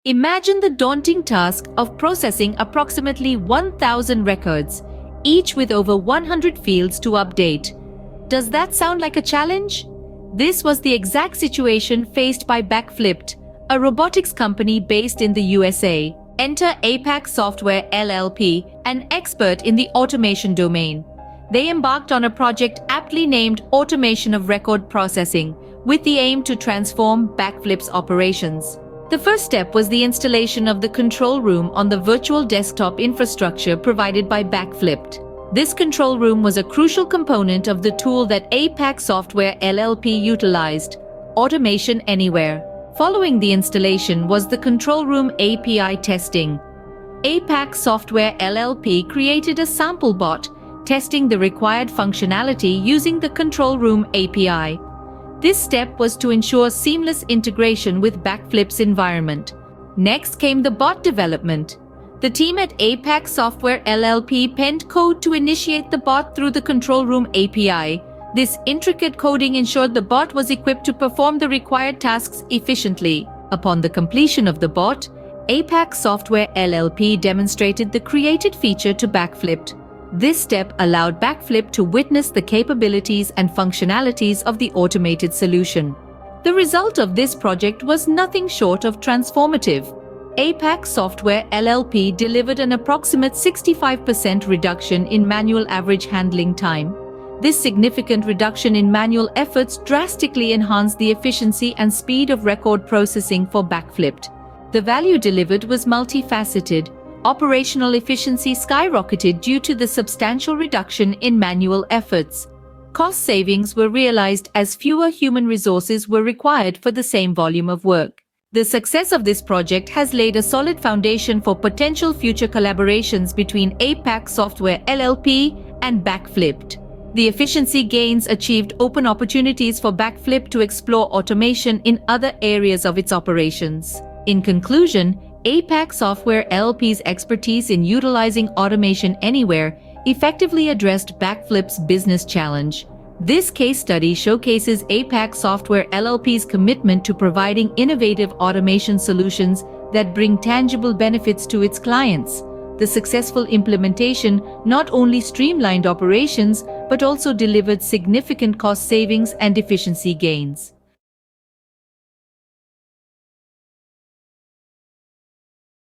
Imagine the daunting task of processing approximately 1,000 records, each with over 100 fields to update. Does that sound like a challenge? This was the exact situation faced by Backflipt, a robotics company based in the USA. Enter APAK Software LLP, an expert in the automation domain. They embarked on a project aptly named Automation of Record Processing, with the aim to transform Backflip's operations. The first step was the installation of the control room on the virtual desktop infrastructure provided by Backflipt. This control room was a crucial component of the tool that APAK Software LLP utilized, Automation Anywhere. Following the installation was the control room API testing. APAK Software LLP created a sample bot, testing the required functionality using the control room API. This step was to ensure seamless integration with Backflip's environment. Next came the bot development. The team at APAK Software LLP penned code to initiate the bot through the control room API. This intricate coding ensured the bot was equipped to perform the required tasks efficiently. Upon the completion of the bot, APAK Software LLP demonstrated the created feature to Backflipt. This step allowed Backflipt to witness the capabilities and functionalities of the automated solution. The result of this project was nothing short of transformative. APAK Software LLP delivered an approximate 65% reduction in manual average handling time. This significant reduction in manual efforts drastically enhanced the efficiency and speed of record processing for Backflipt. The value delivered was multifaceted. Operational efficiency skyrocketed due to the substantial reduction in manual efforts. Cost savings were realized as fewer human resources were required for the same volume of work. The success of this project has laid a solid foundation for potential future collaborations between APAK Software LLP and Backflipt. The efficiency gains achieved open opportunities for Backflipt to explore automation in other areas of its operations. In conclusion, APAK Software LLP's expertise in utilizing automation anywhere effectively addressed Backflip's business challenge. This case study showcases APAK Software LLP's commitment to providing innovative automation solutions that bring tangible benefits to its clients. The successful implementation not only streamlined operations but also delivered significant cost savings and efficiency gains.